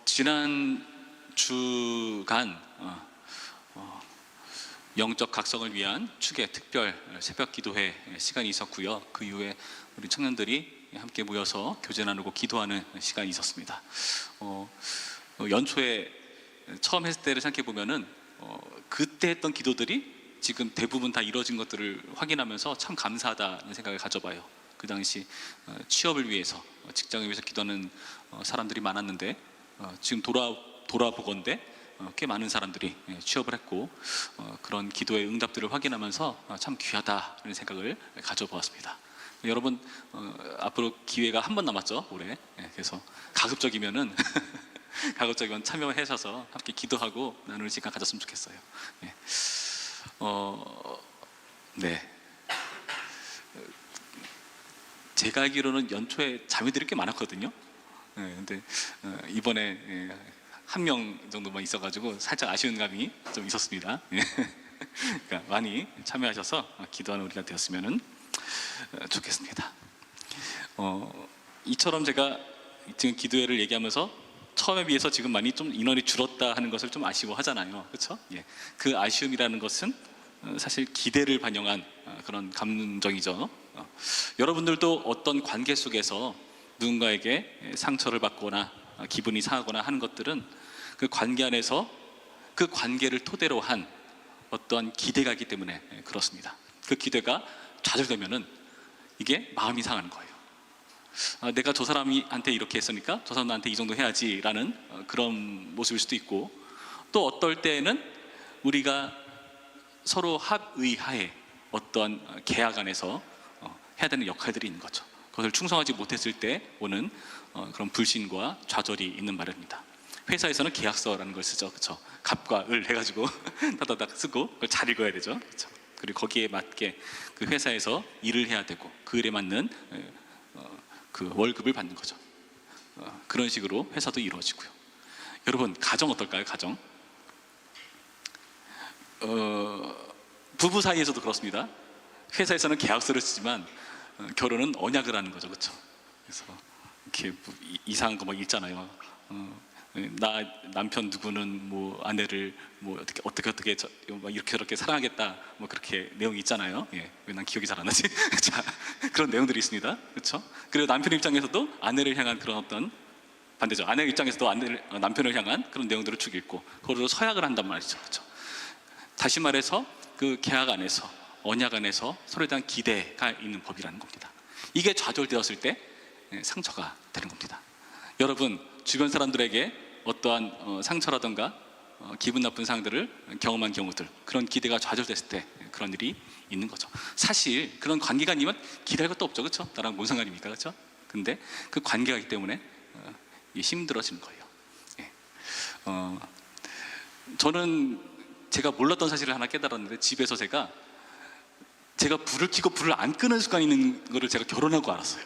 지난 주간 영적 각성을 위한 축의 특별 새벽 기도회 시간이 있었고요. 그 이후에 우리 청년들이 함께 모여서 교제 나누고 기도하는 시간이 있었습니다. 연초에 처음 했을 때를 생각해 보면은 그때 했던 기도들이 지금 대부분 다 이루어진 것들을 확인하면서 참 감사하다는 생각을 가져봐요. 그 당시 취업을 위해서, 직장을 위해서 기도하는 사람들이 많았는데 지금 돌아보건대 꽤 많은 사람들이 취업을 했고 그런 기도의 응답들을 확인하면서 참 귀하다는 생각을 가져보았습니다. 여러분, 앞으로 기회가 한 번 남았죠, 올해. 그래서 가급적이면 참여하셔서 함께 기도하고 나눌 시간 가졌으면 좋겠어요. 네. 제가 알기로는 연초에 자매들이 꽤 많았거든요. 근데 이번에 한 명 정도만 있어가지고 살짝 아쉬운 감이 좀 있었습니다. 그러니까 많이 참여하셔서 기도하는 우리가 되었으면 좋겠습니다. 이처럼 제가 지금 기도회를 얘기하면서 처음에 비해서 지금 많이 좀 인원이 줄었다 하는 것을 좀 아쉬워하잖아요, 그렇죠? 그 아쉬움이라는 것은 사실 기대를 반영한 그런 감정이죠. 여러분들도 어떤 관계 속에서 누군가에게 상처를 받거나 기분이 상하거나 하는 것들은 그 관계 안에서 그 관계를 토대로 한 어떤 기대가 있기 때문에 그렇습니다. 그 기대가 좌절되면은 이게 마음이 상하는 거예요. 내가 저 사람한테 이렇게 했으니까 저 사람 나한테 이 정도 해야지라는 그런 모습일 수도 있고, 또 어떨 때는 우리가 서로 합의하에 어떤 계약 안에서 해야 되는 역할들이 있는 거죠. 그것을 충성하지 못했을 때 오는 그런 불신과 좌절이 있는 말입니다. 회사에서는 계약서라는 걸 쓰죠, 그렇죠? 갑과 을 해가지고 다다닥 쓰고 그걸 잘 읽어야 되죠, 그렇죠? 그리고 거기에 맞게 그 회사에서 일을 해야 되고 그 일에 맞는 그 월급을 받는 거죠. 그런 식으로 회사도 이루어지고요. 여러분, 가정 어떨까요? 가정 부부 사이에서도 그렇습니다. 회사에서는 계약서를 쓰지만 결혼은 언약을 하는 거죠, 그렇죠? 그래서 이렇게 이상한 거 막 읽잖아요. 나 남편 누구는 뭐 아내를 뭐 어떻게 이렇게 저렇게 사랑하겠다, 뭐 그렇게 내용이 있잖아요. 왜 난 기억이 잘 안 나지? 자, 그런 내용들이 있습니다, 그렇죠? 그리고 남편 입장에서도 아내를 향한 그런 어떤 반대죠. 아내 입장에서도 남편을 향한 그런 내용들을 쭉 읽고 그걸로 서약을 한단 말이죠, 그렇죠? 다시 말해서 그 계약 안에서, 언약 안에서 서로에 대한 기대가 있는 법이라는 겁니다. 이게 좌절되었을 때 상처가 되는 겁니다. 여러분, 주변 사람들에게 어떠한 상처라든가 기분 나쁜 상황들을 경험한 경우들, 그런 기대가 좌절됐을 때 그런 일이 있는 거죠. 사실 그런 관계가 아니면 기대할 것도 없죠, 그렇죠? 나랑 뭔 상관입니까, 그렇죠? 근데 그 관계가 있기 때문에 힘들어지는 거예요. 저는 제가 몰랐던 사실을 하나 깨달았는데, 집에서 제가 불을 켜고 불을 안 끄는 습관이 있는 거를 제가 결혼하고 알았어요.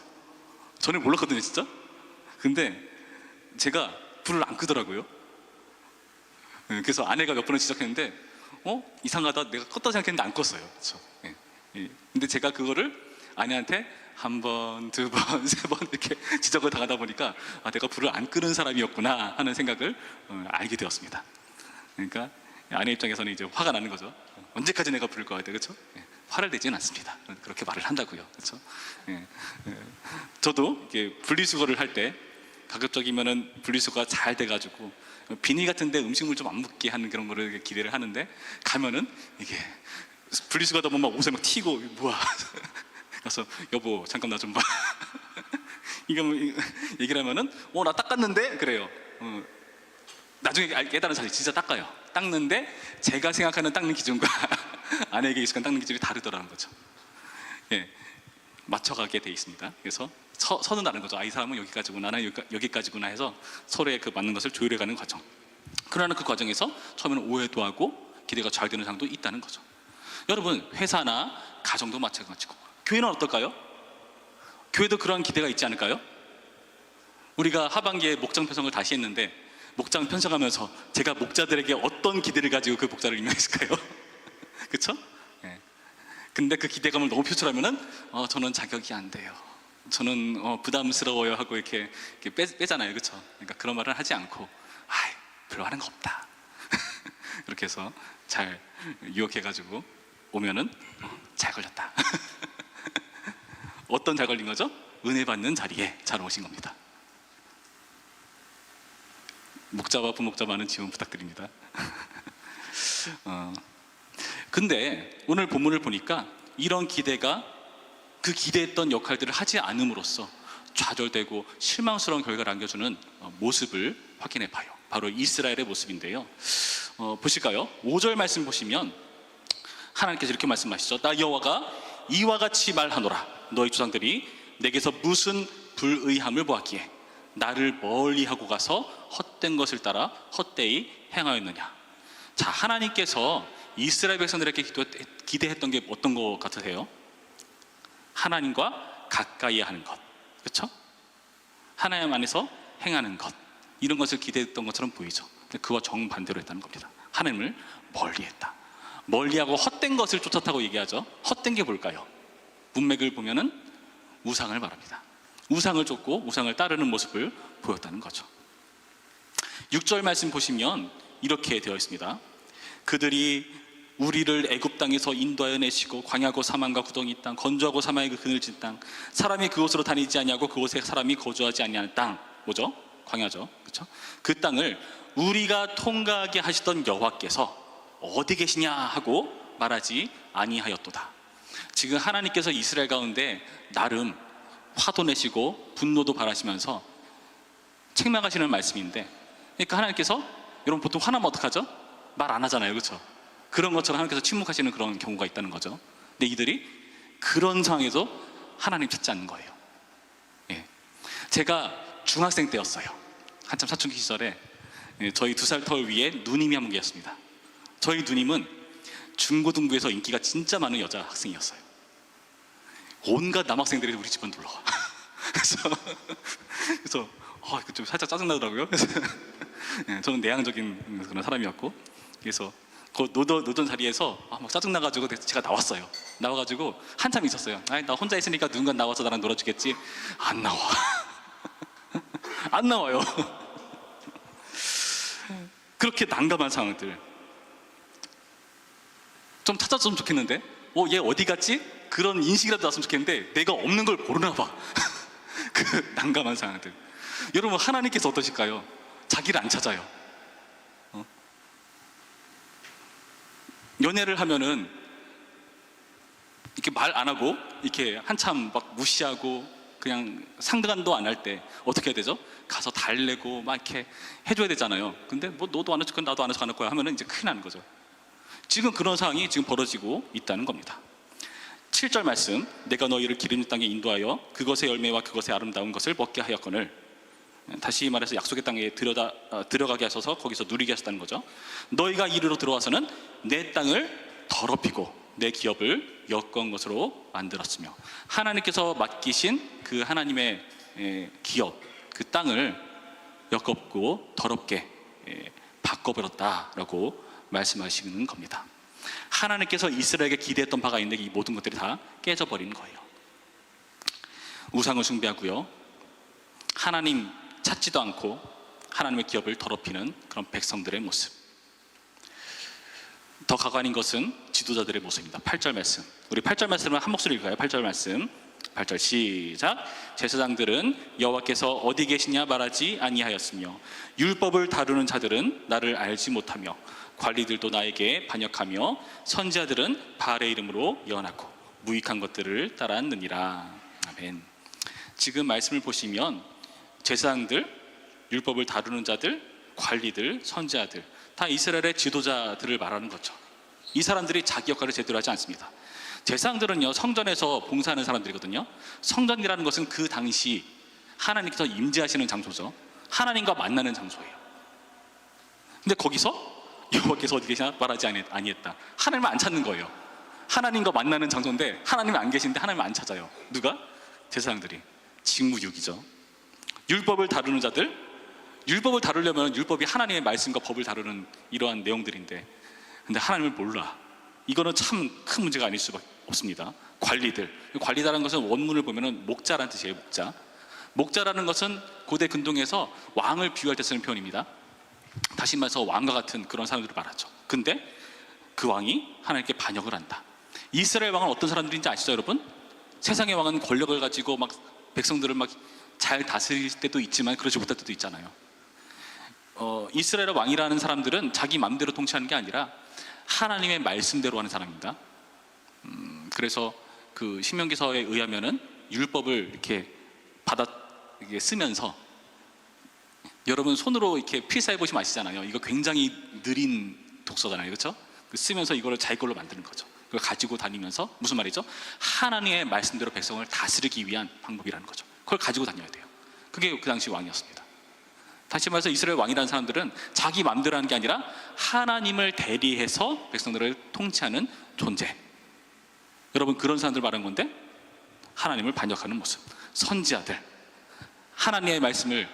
전에 몰랐거든요, 진짜. 근데 제가 불을 안 끄더라고요. 그래서 아내가 몇 번을 지적했는데 이상하다, 내가 껐다 생각했는데 안 껐어요, 그렇죠? 근데 제가 그거를 아내한테 한 번, 두 번, 세 번 이렇게 지적을 당하다 보니까 내가 불을 안 끄는 사람이었구나 하는 생각을 알게 되었습니다. 그러니까 아내 입장에서는 이제 화가 나는 거죠. 언제까지 내가 불을 꺼야 돼, 그렇죠? 화를 내지는 않습니다. 그렇게 말을 한다고요, 그렇죠? 저도 이렇게 분리수거를 할 때 가급적이면은 분리수거가 잘 돼가지고 비닐 같은데 음식물 좀 안 묻게 하는 그런 거를 기대를 하는데, 가면은 이게 분리수거하다 보면 막 옷에 막 튀고, 뭐야? 그래서 여보 잠깐 나 좀 봐. 이거 뭐 얘기를 하면은 나 닦았는데 그래요. 나중에 깨달은 사실 진짜 닦아요. 닦는데 제가 생각하는 닦는 기준과 아내에게 익숙한 닦는 기준이 다르더라는 거죠. 맞춰가게 돼 있습니다. 그래서 선은 다른 거죠. 이 사람은 여기까지구나, 나는 여기까지구나 해서 서로의 그 맞는 것을 조율해가는 과정. 그러나 그 과정에서 처음에는 오해도 하고 기대가 잘 되는 상황도 있다는 거죠. 여러분, 회사나 가정도 마찬가지고, 교회는 어떨까요? 교회도 그러한 기대가 있지 않을까요? 우리가 하반기에 목장 편성을 다시 했는데, 목장 편성하면서 제가 목자들에게 어떤 기대를 가지고 그 목자를 임명했을까요? 그렇죠? 근데 그 기대감을 너무 표출하면은 저는 자격이 안 돼요. 저는 부담스러워요 하고 이렇게 빼잖아요, 그렇죠? 그러니까 그런 말을 하지 않고, 아이, 별로 하는 거 없다. 이렇게 해서 잘 유혹해가지고 오면은 잘 걸렸다. 어떤 잘 걸린 거죠? 은혜 받는 자리에 잘 오신 겁니다. 목자와 부목자 많은 지원 부탁드립니다. 근데 오늘 본문을 보니까 이런 기대가 그 기대했던 역할들을 하지 않음으로써 좌절되고 실망스러운 결과를 안겨주는 모습을 확인해 봐요. 바로 이스라엘의 모습인데요. 보실까요? 5절 말씀 보시면 하나님께서 이렇게 말씀하시죠. 나 여호와가 이와 같이 말하노라. 너희 조상들이 내게서 무슨 불의함을 보았기에 나를 멀리하고 가서 헛된 것을 따라 헛되이 행하였느냐. 자, 하나님께서 이스라엘 백성들에게 기대했던 게 어떤 것 같으세요? 하나님과 가까이 하는 것, 그렇죠? 하나님 안에서 행하는 것, 이런 것을 기대했던 것처럼 보이죠. 그와 정반대로 했다는 겁니다. 하나님을 멀리했다. 멀리하고 헛된 것을 쫓았다고 얘기하죠. 헛된 게 뭘까요? 문맥을 보면은 우상을 말합니다. 우상을 쫓고 우상을 따르는 모습을 보였다는 거죠. 6절 말씀 보시면 이렇게 되어 있습니다. 그들이 우리를 애굽 땅에서 인도하여 내시고 광야고 사망과 구덩이 땅 건조하고 사망의 그 그늘진 땅 사람이 그곳으로 다니지 아니하고 그곳에 사람이 거주하지 아니하는 땅, 뭐죠? 광야죠, 그렇죠? 그 땅을 우리가 통과하게 하시던 여호와께서 어디 계시냐 하고 말하지 아니하였도다. 지금 하나님께서 이스라엘 가운데 나름 화도 내시고 분노도 발하시면서 책망하시는 말씀인데, 그러니까 하나님께서, 여러분 보통 화나면 어떡하죠? 말 안 하잖아요, 그렇죠? 그런 것처럼 하나님께서 침묵하시는 그런 경우가 있다는 거죠. 근데 이들이 그런 상황에서 하나님 찾지 않는 거예요. 예. 제가 중학생 때였어요. 한참 사춘기 시절에 저희 2살 털 위에 누님이 한 분 계셨습니다. 저희 누님은 중고등부에서 인기가 진짜 많은 여자 학생이었어요. 온갖 남학생들이 우리 집은 놀러와. 그래서 이거 좀 살짝 짜증나더라고요. 그래서 저는 내향적인 그런 사람이었고, 그래서 그 노던 자리에서 막 짜증나가지고 제가 나왔어요. 나와가지고 한참 있었어요. 나 혼자 있으니까 누군가 나와서 나랑 놀아주겠지. 안 나와. 안 나와요. 그렇게 난감한 상황들 좀 찾았으면 좋겠는데, 얘 어디 갔지? 그런 인식이라도 났으면 좋겠는데 내가 없는 걸 모르나 봐. 그 난감한 상황들. 여러분, 하나님께서 어떠실까요? 자기를 안 찾아요. 연애를 하면은 이렇게 말 안 하고 이렇게 한참 막 무시하고 그냥 상대간도 안 할 때 어떻게 해야 되죠? 가서 달래고 막 이렇게 해줘야 되잖아요. 근데 뭐 너도 안 해줄 거야, 나도 안 해줄 거야 하면은 이제 큰일 나는 거죠. 지금 그런 상황이 지금 벌어지고 있다는 겁니다. 7절 말씀, 내가 너희를 기름진 땅에 인도하여 그것의 열매와 그것의 아름다운 것을 먹게 하였거늘, 다시 말해서 약속의 땅에 들어가게 하셔서 거기서 누리게 하셨다는 거죠. 너희가 이리로 들어와서는 내 땅을 더럽히고 내 기업을 여건 것으로 만들었으며, 하나님께서 맡기신 그 하나님의 기업, 그 땅을 역겹고 더럽게 바꿔버렸다라고 말씀하시는 겁니다. 하나님께서 이스라엘에게 기대했던 바가 있는데 이 모든 것들이 다 깨져버리는 거예요. 우상을 숭배하고요, 하나님 찾지도 않고 하나님의 기업을 더럽히는 그런 백성들의 모습. 더 가관인 것은 지도자들의 모습입니다. 8절 말씀, 우리 8절 말씀을 한 목소리 읽어요. 8절 말씀, 8절 시작. 제사장들은 여호와께서 어디 계시냐 말하지 아니하였으며 율법을 다루는 자들은 나를 알지 못하며 관리들도 나에게 반역하며 선지자들은 바알의 이름으로 예언하고 무익한 것들을 따랐느니라. 아멘. 지금 말씀을 보시면 제사장들, 율법을 다루는 자들, 관리들, 선지자들, 다 이스라엘의 지도자들을 말하는 거죠. 이 사람들이 자기 역할을 제대로 하지 않습니다. 제사장들은요, 성전에서 봉사하는 사람들이거든요. 성전이라는 것은 그 당시 하나님께서 임재하시는 장소죠. 하나님과 만나는 장소예요. 근데 거기서 여호와께서 어디 계시나 말하지 아니했다. 하나님을 안 찾는 거예요. 하나님과 만나는 장소인데 하나님이 안 계신데 하나님을 안 찾아요. 누가? 제사장들이. 직무유기죠. 율법을 다루는 자들, 율법을 다루려면 율법이 하나님의 말씀과 법을 다루는 이러한 내용들인데, 근데 하나님을 몰라. 이거는 참 큰 문제가 아닐 수밖에 없습니다. 관리들. 관리다라는 것은 원문을 보면은 목자라는 뜻이에요. 목자. 목자라는 것은 고대 근동에서 왕을 비유할 때 쓰는 표현입니다. 다시 말해서 왕과 같은 그런 사람들을 말하죠. 근데 그 왕이 하나님께 반역을 한다. 이스라엘 왕은 어떤 사람들인지 아시죠, 여러분? 세상의 왕은 권력을 가지고 막 백성들을 막 잘 다스릴 때도 있지만 그러지 못할 때도 있잖아요. 이스라엘 왕이라는 사람들은 자기 마음대로 통치하는 게 아니라 하나님의 말씀대로 하는 사람입니다. 그래서 그 신명기서에 의하면은 율법을 이렇게 이게 쓰면서, 여러분 손으로 이렇게 필사해 보시면 아시잖아요. 이거 굉장히 느린 독서잖아요, 그렇죠? 쓰면서 이거를 자기 걸로 만드는 거죠. 그걸 가지고 다니면서, 무슨 말이죠? 하나님의 말씀대로 백성을 다스리기 위한 방법이라는 거죠. 그걸 가지고 다녀야 돼요. 그게 그 당시 왕이었습니다. 다시 말해서 이스라엘 왕이라는 사람들은 자기 마음대로 하는 게 아니라 하나님을 대리해서 백성들을 통치하는 존재. 여러분, 그런 사람들 말하는 건데, 하나님을 반역하는 모습, 선지자들, 하나님의 말씀을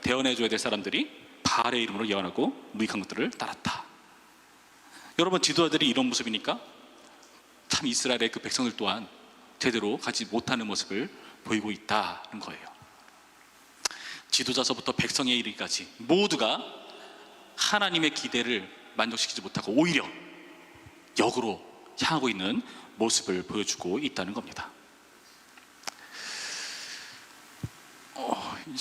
대언해줘야 될 사람들이 바알의 이름으로 예언하고 무익한 것들을 따랐다. 여러분, 지도자들이 이런 모습이니까 참 이스라엘의 그 백성들 또한 제대로 가지 못하는 모습을 보이고 있다는 거예요. 지도자서부터 백성에 이르기까지 모두가 하나님의 기대를 만족시키지 못하고 오히려 역으로 향하고 있는 모습을 보여주고 있다는 겁니다.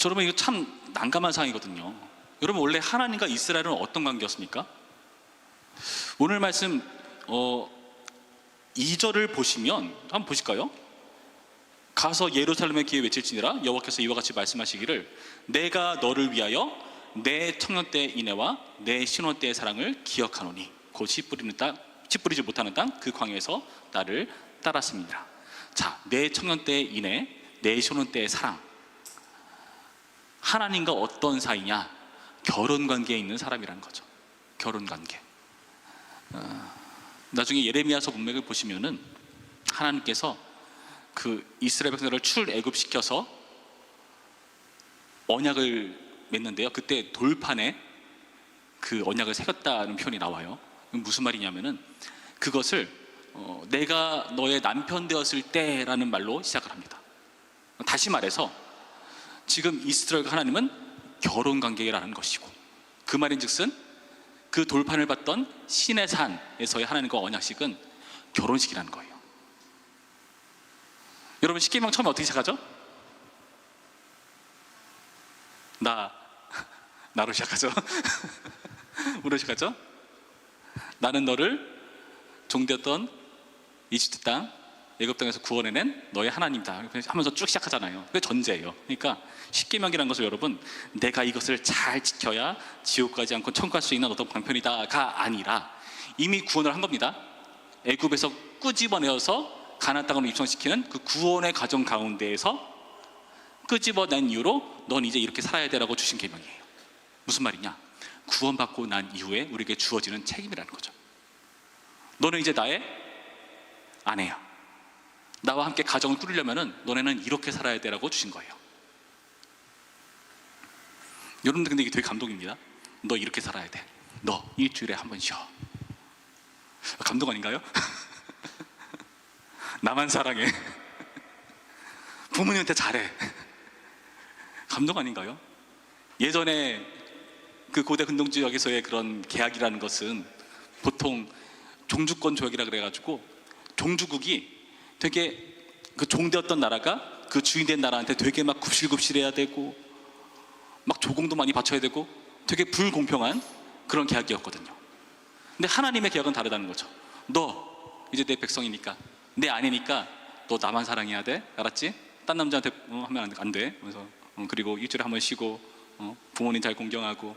여러분, 이거 참 난감한 상황이거든요. 여러분, 원래 하나님과 이스라엘은 어떤 관계였습니까? 오늘 말씀 2절을 보시면 한번 보실까요? 가서 예루살렘의 귀에 외칠지니라 여호와께서 이와 같이 말씀하시기를 내가 너를 위하여 내 청년 때의 인애와 내 신혼 때의 사랑을 기억하노니 곧 씨 뿌리지 못하는 땅 그 광야에서 나를 따랐습니다. 자, 내 청년 때의 인애, 내 신혼 때의 사랑. 하나님과 어떤 사이냐? 결혼 관계에 있는 사람이라는 거죠. 결혼 관계. 나중에 예레미야서 문맥을 보시면은 하나님께서 그 이스라엘 백성들을 출애굽시켜서 언약을 맺는데요. 그때 돌판에 그 언약을 새겼다는 표현이 나와요. 무슨 말이냐면은 그것을 내가 너의 남편 되었을 때라는 말로 시작을 합니다. 다시 말해서 지금 이스라엘과 하나님은 결혼 관계라는 것이고, 그 말인즉슨 그 돌판을 받던 신의 산에서의 하나님과 언약식은 결혼식이라는 거예요. 여러분, 십계명 처음에 어떻게 시작하죠? 나로 시작하죠. 뭐로 시작하죠? 나는 너를 종되었던 이집트 땅, 애굽 땅에서 구원해낸 너의 하나님이다 하면서 쭉 시작하잖아요. 그게 전제예요. 그러니까 십계명이라는 것을 여러분, 내가 이것을 잘 지켜야 지옥 가지 않고 천국 갈 수 있는 어떤 방편이다가 아니라 이미 구원을 한 겁니다. 애굽에서 끄집어내어서 가나안 땅으로 입성시키는 그 구원의 과정 가운데에서 끄집어낸 이유로 넌 이제 이렇게 살아야 되라고 주신 계명이에요. 무슨 말이냐? 구원받고 난 이후에 우리에게 주어지는 책임이라는 거죠. 너는 이제 나의 아내야. 나와 함께 가정을 꾸리려면은 너네는 이렇게 살아야 되라고 주신 거예요. 여러분들, 근데 이게 되게 감동입니다. 너 이렇게 살아야 돼. 너 일주일에 한 번 쉬어. 감동 아닌가요? 나만 사랑해. 부모님한테 잘해. 감동 아닌가요? 예전에 그 고대 근동 지역에서의 그런 계약이라는 것은 보통 종주권 조약이라 그래가지고 종주국이 되게 그 종되었던 나라가 그 주인된 나라한테 되게 막 굽실굽실해야 되고 막 조공도 많이 바쳐야 되고 되게 불공평한 그런 계약이었거든요. 근데 하나님의 계약은 다르다는 거죠. 너 이제 내 백성이니까, 내 아내니까 너 나만 사랑해야 돼. 알았지? 딴 남자한테 하면 안 돼. 그래서 그리고 일주일에 한 번 쉬고 부모님 잘 공경하고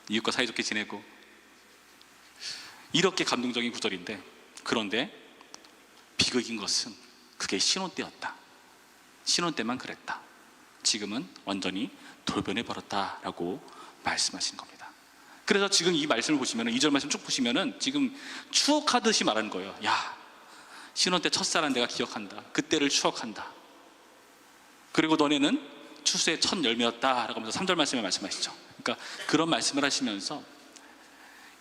이웃과 사이좋게 지내고, 이렇게 감동적인 구절인데, 그런데 비극인 것은 그게 신혼 때였다. 신혼 때만 그랬다. 지금은 완전히 돌변해 버렸다라고 말씀하신 겁니다. 그래서 지금 이 말씀을 보시면, 2절 말씀 쭉 보시면은 지금 추억하듯이 말하는 거예요. 야, 신혼 때 첫사랑 내가 기억한다. 그때를 추억한다. 그리고 너네는 추수의 첫 열매였다 라고 하면서 3절 말씀에 말씀하시죠. 그러니까 그런 말씀을 하시면서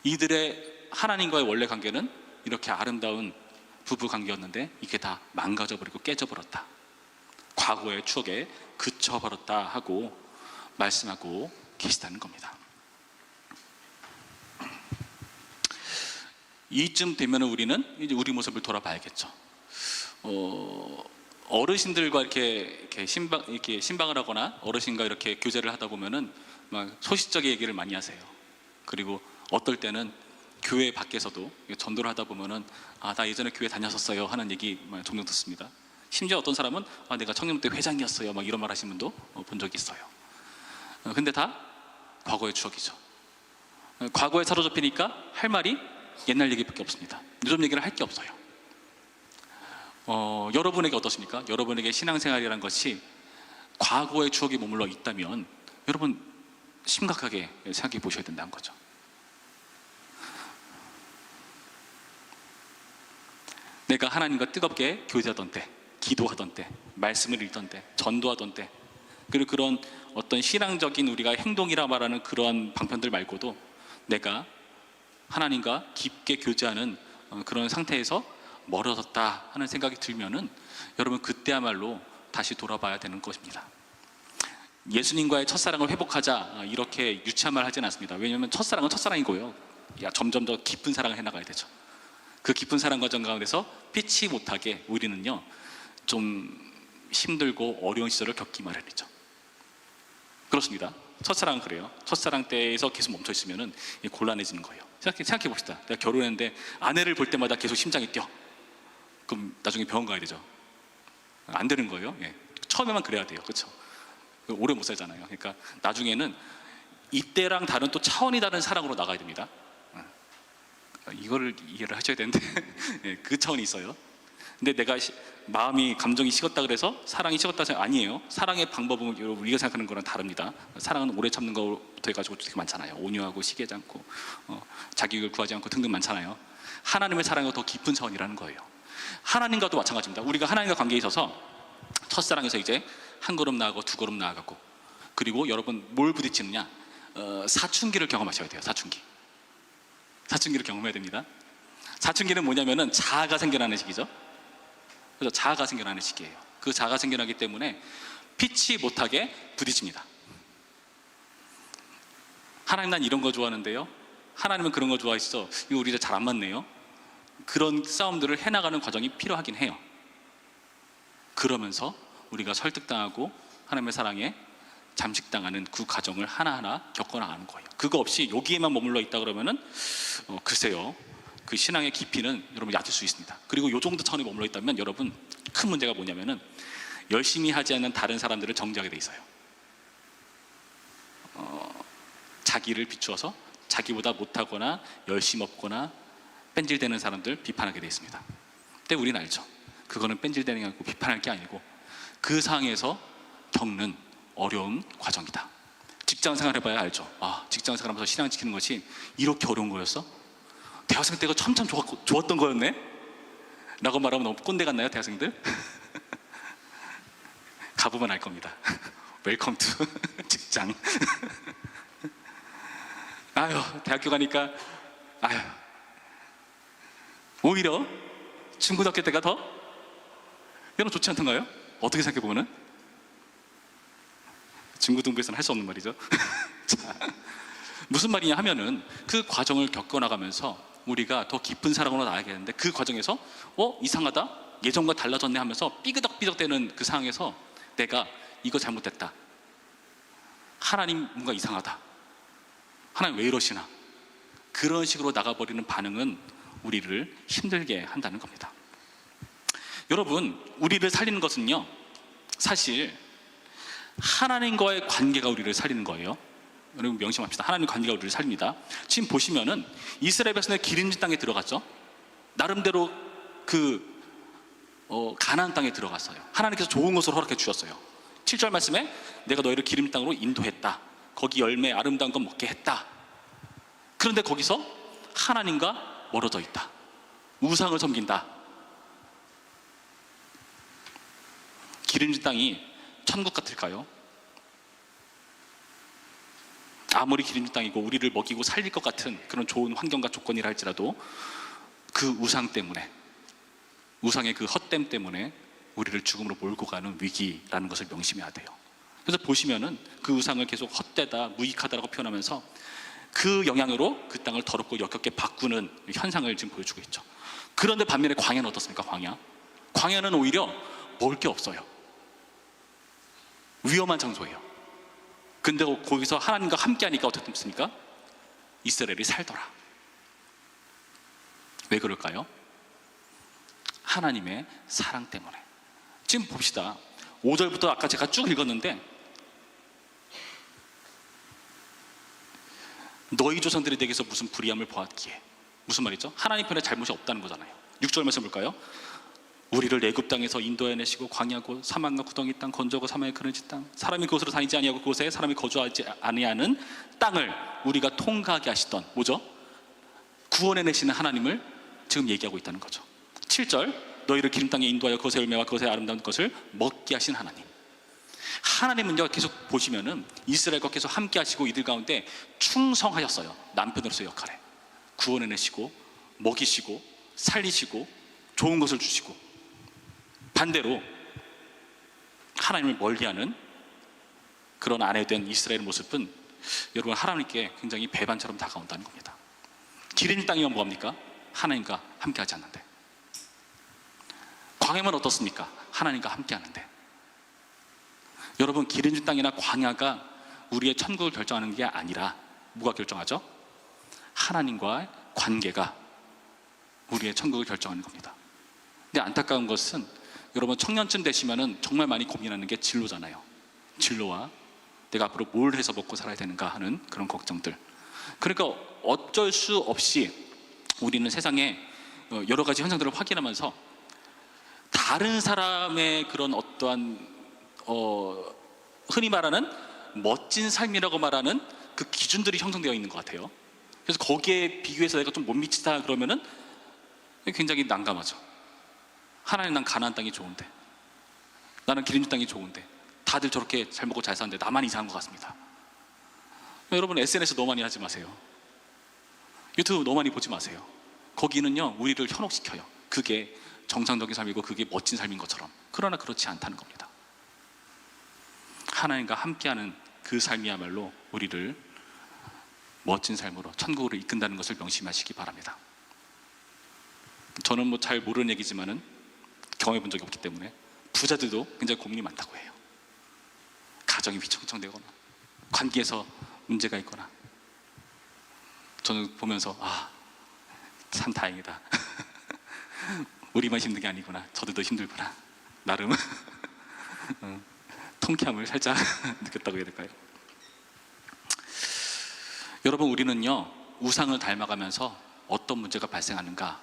이들의 하나님과의 원래 관계는 이렇게 아름다운 부부 관계였는데 이게 다 망가져버리고 깨져버렸다. 과거의 추억에 그쳐버렸다 하고 말씀하고 계시다는 겁니다. 이쯤 되면 우리는 이제 우리 모습을 돌아봐야겠죠. 어르신들과 이렇게 신방을 하거나 어르신과 이렇게 교제를 하다 보면은 막 소시적인 얘기를 많이 하세요. 그리고 어떨 때는 교회 밖에서도 전도를 하다 보면은 나 예전에 교회 다녔었어요 하는 얘기 종종 듣습니다. 심지어 어떤 사람은 내가 청년 때 회장이었어요 막 이런 말 하시는 분도 본 적이 있어요. 근데 다 과거의 추억이죠. 과거에 사로잡히니까 할 말이 옛날 얘기밖에 없습니다. 요즘 얘기를 할 게 없어요. 여러분에게 어떻습니까? 여러분에게 신앙생활이란 것이 과거의 추억이 머물러 있다면 여러분 심각하게 생각해 보셔야 된다는 거죠. 내가 하나님과 뜨겁게 교제하던 때, 기도하던 때, 말씀을 읽던 때, 전도하던 때, 그리고 그런 어떤 신앙적인 우리가 행동이라 말하는 그러한 방편들 말고도 내가 하나님과 깊게 교제하는 그런 상태에서 멀어졌다 하는 생각이 들면은 여러분 그때야말로 다시 돌아봐야 되는 것입니다. 예수님과의 첫사랑을 회복하자 이렇게 유치한 말 하지는 않습니다. 왜냐하면 첫사랑은 첫사랑인 거예요. 점점 더 깊은 사랑을 해나가야 되죠. 그 깊은 사랑 과정 가운데서 피치 못하게 우리는요 좀 힘들고 어려운 시절을 겪기 마련이죠. 그렇습니다. 첫사랑은 그래요. 첫사랑 때에서 계속 멈춰 있으면은 곤란해지는 거예요. 생각해 봅시다. 내가 결혼했는데 아내를 볼 때마다 계속 심장이 뛰어. 그럼 나중에 병원 가야 되죠. 안 되는 거예요. 예. 처음에만 그래야 돼요. 그렇죠? 오래 못 살잖아요. 그러니까 나중에는 이때랑 다른 또 차원이 다른 사랑으로 나가야 됩니다. 이거를 이해를 하셔야 되는데 예, 그 차원이 있어요. 근데 내가 마음이 감정이 식었다 그래서 사랑이 식었다 생각 아니에요. 사랑의 방법은 여러분 우리가 생각하는 거랑 다릅니다. 사랑은 오래 참는 거부터 해가지고 되게 많잖아요. 온유하고 시기하지 않고 자기를 구하지 않고 등등 많잖아요. 하나님의 사랑은 더 깊은 차원이라는 거예요. 하나님과도 마찬가지입니다. 우리가 하나님과 관계에 있어서 첫사랑에서 이제 한 걸음 나아가고 두 걸음 나아가고 그리고 여러분 뭘 부딪히느냐 사춘기를 경험하셔야 돼요. 사춘기를 경험해야 됩니다. 사춘기는 뭐냐면은 자아가 생겨나는 시기죠. 그래서 자아가 생겨나는 시기예요. 그 자아가 생겨나기 때문에 피치 못하게 부딪힙니다. 하나님 난 이런 거 좋아하는데요. 하나님은 그런 거 좋아했어. 이거 우리가 잘 안 맞네요. 그런 싸움들을 해나가는 과정이 필요하긴 해요. 그러면서 우리가 설득당하고 하나님의 사랑에 잠식당하는 그 과정을 하나하나 겪어나가는 거예요. 그거 없이 여기에만 머물러 있다 그러면은 글쎄요. 그 신앙의 깊이는 여러분 얕을 수 있습니다. 그리고 요 정도 차원에 머물러 있다면 여러분 큰 문제가 뭐냐면은 열심히 하지 않는 다른 사람들을 정죄하게 돼 있어요. 자기를 비추어서 자기보다 못하거나 열심 없거나 뺀질대는 사람들 비판하게 돼 있습니다. 근데 우리는 알죠. 그거는 뺀질대는 게 아니고 비판할 게 아니고 그 상황에서 겪는 어려운 과정이다. 직장생활 해봐야 알죠. 직장생활 하면서 신앙 지키는 것이 이렇게 어려운 거였어? 대학생 때가 참 좋았던 거였네? 라고 말하면 너무 꼰대 같나요, 대학생들? 가보면 알 겁니다. 웰컴 투 직장. 대학교 가니까 오히려 중고등학교 때가 더 여러분 좋지 않던가요? 어떻게 생각해보면은? 중고등부에서는 할 수 없는 말이죠. 자, 무슨 말이냐 하면은 그 과정을 겪어나가면서 우리가 더 깊은 사랑으로 나아가겠는데 그 과정에서 이상하다? 예전과 달라졌네 하면서 삐그덕삐덕대는 그 상황에서 내가 이거 잘못됐다. 하나님 뭔가 이상하다. 하나님 왜 이러시나? 그런 식으로 나가버리는 반응은 우리를 힘들게 한다는 겁니다. 여러분, 우리를 살리는 것은요, 사실 하나님과의 관계가 우리를 살리는 거예요. 여러분 명심합시다. 하나님 관계가 우리를 살립니다. 지금 보시면은 이스라엘 백성의 기름진 땅에 들어갔죠. 나름대로 가나안 땅에 들어갔어요. 하나님께서 좋은 것을 허락해 주셨어요. 7절 말씀에 내가 너희를 기름진 땅으로 인도했다. 거기 열매 아름다운 것 먹게 했다. 그런데 거기서 하나님과 멀어져 있다. 우상을 섬긴다. 기름진 땅이 천국 같을까요? 아무리 기름진 땅이고 우리를 먹이고 살릴 것 같은 그런 좋은 환경과 조건이라 할지라도 그 우상 때문에 우상의 그 헛됨 때문에 우리를 죽음으로 몰고 가는 위기라는 것을 명심해야 돼요. 그래서 보시면은 그 우상을 계속 헛되다, 무익하다라고 표현하면서 그 영향으로 그 땅을 더럽고 역겹게 바꾸는 현상을 지금 보여주고 있죠. 그런데 반면에 광야는 어떻습니까? 광야는 오히려 먹을 게 없어요. 위험한 장소예요. 근데 거기서 하나님과 함께 하니까 어떻습니까? 이스라엘이 살더라. 왜 그럴까요? 하나님의 사랑 때문에. 지금 봅시다. 5절부터 아까 제가 쭉 읽었는데, 너희 조상들이 내게서 무슨 불의함을 보았기에. 무슨 말이죠? 하나님 편에 잘못이 없다는 거잖아요. 6절 말씀 볼까요? 우리를 애굽 땅에서 인도해내시고 광야고 사막과 구덩이 땅, 건조고 사막의 그늘진 땅, 사람이 그곳으로 다니지 아니하고 그곳에 사람이 거주하지 아니하는 땅을 우리가 통과하게 하시던, 뭐죠? 구원해내시는 하나님을 지금 얘기하고 있다는 거죠. 7절, 너희를 기름 땅에 인도하여 그것의 열매와 그것의 아름다운 것을 먹게 하신 하나님. 하나님은요, 계속 보시면은 이스라엘과 계속 함께 하시고 이들 가운데 충성하셨어요. 남편으로서의 역할에 구원해내시고 먹이시고 살리시고 좋은 것을 주시고, 반대로 하나님을 멀리하는 그런 아내 된 이스라엘의 모습은 여러분 하나님께 굉장히 배반처럼 다가온다는 겁니다. 기름 땅이면 뭐합니까? 하나님과 함께 하지 않는데. 광야면 어떻습니까? 하나님과 함께 하는데. 여러분, 기름 땅이나 광야가 우리의 천국을 결정하는 게 아니라 뭐가 결정하죠? 하나님과의 관계가 우리의 천국을 결정하는 겁니다. 근데 안타까운 것은 여러분, 청년쯤 되시면은 정말 많이 고민하는 게 진로잖아요. 진로와 내가 앞으로 뭘 해서 먹고 살아야 되는가 하는 그런 걱정들. 그러니까 어쩔 수 없이 우리는 세상에 여러 가지 현상들을 확인하면서 다른 사람의 그런 어떠한 흔히 말하는 멋진 삶이라고 말하는 그 기준들이 형성되어 있는 것 같아요. 그래서 거기에 비교해서 내가 좀 못 미치다 그러면은 굉장히 난감하죠. 하나님, 난 가나안 땅이 좋은데, 나는 기름진 땅이 좋은데, 다들 저렇게 잘 먹고 잘 사는데 나만 이상한 것 같습니다. 여러분, SNS 너무 많이 하지 마세요. 유튜브 너무 많이 보지 마세요. 거기는요, 우리를 현혹시켜요. 그게 정상적인 삶이고 그게 멋진 삶인 것처럼. 그러나 그렇지 않다는 겁니다. 하나님과 함께하는 그 삶이야말로 우리를 멋진 삶으로 천국으로 이끈다는 것을 명심하시기 바랍니다. 저는 뭐 잘 모르는 얘기지만은 경험해 본 적이 없기 때문에 부자들도 굉장히 고민이 많다고 해요. 가정이 휘청휘청되거나 관계에서 문제가 있거나. 저는 보면서 참 다행이다. 우리만 힘든 게 아니구나. 저들도 힘들구나. 나름 통쾌함을 살짝 느꼈다고 해야 될까요? 여러분, 우리는요, 우상을 닮아가면서 어떤 문제가 발생하는가?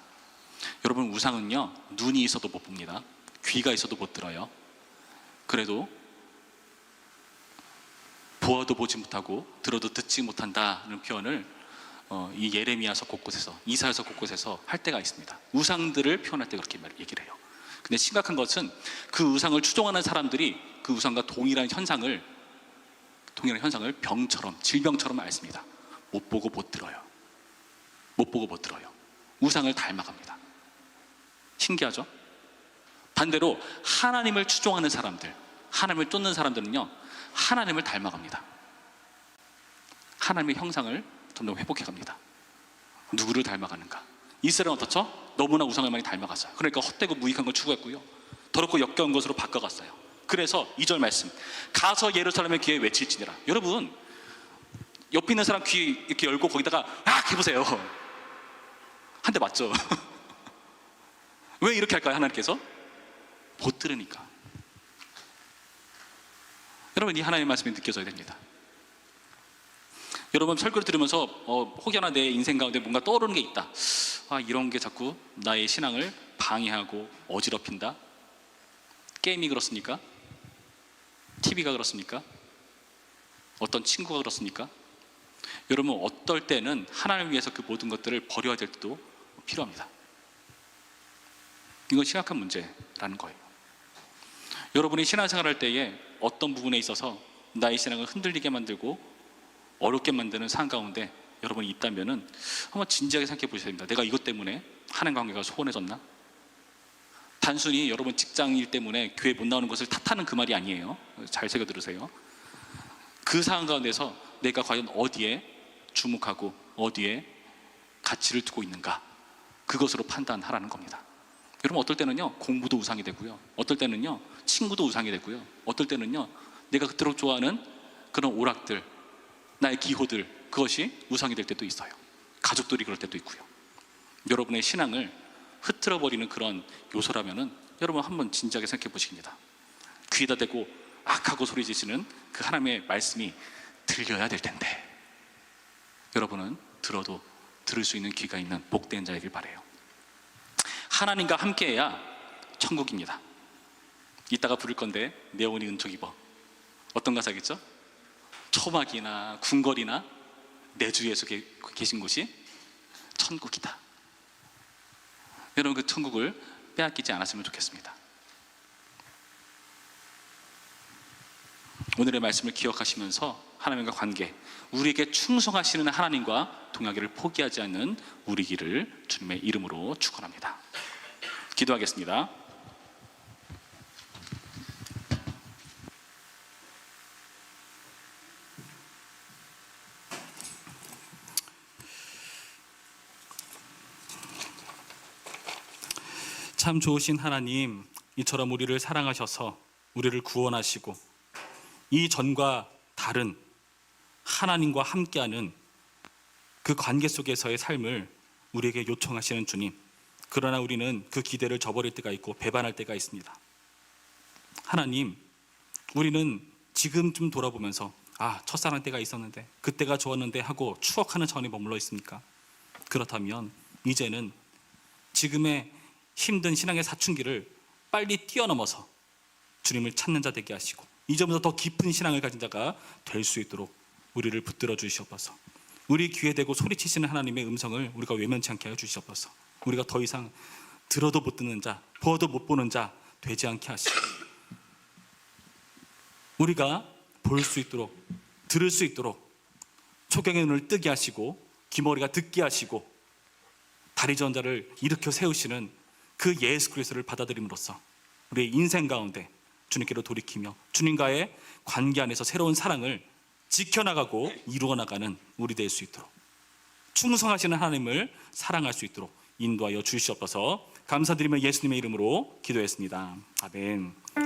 여러분, 우상은요, 눈이 있어도 못 봅니다. 귀가 있어도 못 들어요. 그래도 보아도 보지 못하고 들어도 듣지 못한다는 표현을 이 예레미야서 곳곳에서, 이사야서 곳곳에서 할 때가 있습니다. 우상들을 표현할 때 그렇게 얘기를 해요. 근데 심각한 것은 그 우상을 추종하는 사람들이 그 우상과 동일한 현상을 병처럼, 질병처럼 앓습니다. 못 보고 못 들어요. 못 보고 못 들어요. 우상을 닮아갑니다. 신기하죠? 반대로 하나님을 추종하는 사람들, 하나님을 쫓는 사람들은요, 하나님을 닮아갑니다. 하나님의 형상을 점점 회복해갑니다. 누구를 닮아가는가? 이스라엘은 어떻죠? 너무나 우상을 많이 닮아가서, 그러니까 헛되고 무익한 걸 추구했고요, 더럽고 역겨운 것으로 바꿔갔어요. 그래서 2절 말씀, 가서 예루살렘의 귀에 외칠지니라. 여러분, 옆에 있는 사람 귀 이렇게 열고 거기다가 해보세요. 한 대 맞죠? 왜 이렇게 할까요? 하나님께서 못 들으니까. 여러분, 이 하나님의 말씀이 느껴져야 됩니다. 여러분, 설교를 들으면서 혹여나 내 인생 가운데 뭔가 떠오르는 게 있다. 이런 게 자꾸 나의 신앙을 방해하고 어지럽힌다. 게임이 그렇습니까? TV가 그렇습니까? 어떤 친구가 그렇습니까? 여러분, 어떨 때는 하나님을 위해서 그 모든 것들을 버려야 될 때도 필요합니다. 이건 심각한 문제라는 거예요. 여러분이 신앙생활 할 때에 어떤 부분에 있어서 나의 신앙을 흔들리게 만들고 어렵게 만드는 상황 가운데 여러분이 있다면은 한번 진지하게 생각해 보셔야 됩니다. 내가 이것 때문에 하나님과 관계가 소원해졌나? 단순히 여러분 직장일 때문에 교회 못 나오는 것을 탓하는 그 말이 아니에요. 잘 새겨 들으세요. 그 상황 가운데서 내가 과연 어디에 주목하고 어디에 가치를 두고 있는가, 그것으로 판단하라는 겁니다. 여러분, 어떨 때는요 공부도 우상이 되고요, 어떨 때는요 친구도 우상이 되고요, 어떨 때는요 내가 그토록 좋아하는 그런 오락들, 나의 기호들, 그것이 우상이 될 때도 있어요. 가족들이 그럴 때도 있고요. 여러분의 신앙을 흐트러 버리는 그런 요소라면은 여러분 한번 진지하게 생각해 보십니다. 귀에다 대고 악하고 소리 지르는 그 하나님의 말씀이 들려야 될 텐데, 여러분은 들어도 들을 수 있는 귀가 있는 복된 자이길 바라요. 하나님과 함께해야 천국입니다. 이따가 부를 건데 네온이 은총 입어, 어떤 가사겠죠? 초막이나 궁궐이나 내 주 예수 계신 곳이 천국이다. 여러분, 그 천국을 빼앗기지 않았으면 좋겠습니다. 오늘의 말씀을 기억하시면서 하나님과 관계, 우리에게 충성하시는 하나님과 동행하기를 포기하지 않는 우리기를 주님의 이름으로 축원합니다. 기도하겠습니다. 참 좋으신 하나님, 이처럼 우리를 사랑하셔서 우리를 구원하시고 이 전과 다른 하나님과 함께하는 그 관계 속에서의 삶을 우리에게 요청하시는 주님, 그러나 우리는 그 기대를 저버릴 때가 있고 배반할 때가 있습니다. 하나님, 우리는 지금쯤 돌아보면서 첫사랑 때가 있었는데, 그때가 좋았는데 하고 추억하는 차원에 머물러 있습니까? 그렇다면 이제는 지금의 힘든 신앙의 사춘기를 빨리 뛰어넘어서 주님을 찾는 자 되게 하시고 이제부터 더 깊은 신앙을 가진 자가 될 수 있도록 우리를 붙들어 주시옵소서. 우리 귀에 대고 소리치시는 하나님의 음성을 우리가 외면치 않게 하여 주시옵소서. 우리가 더 이상 들어도 못 듣는 자, 보아도 못 보는 자 되지 않게 하시고, 우리가 볼 수 있도록, 들을 수 있도록 초경의 눈을 뜨게 하시고 귀머리가 듣게 하시고 다리 저은 자를 일으켜 세우시는 그 예수 그리스도를 받아들임으로써 우리의 인생 가운데 주님께로 돌이키며 주님과의 관계 안에서 새로운 사랑을 지켜나가고 이루어나가는 우리 될 수 있도록, 충성하시는 하나님을 사랑할 수 있도록 인도하여 주시옵소서. 감사드리며 예수님의 이름으로 기도했습니다. 아멘.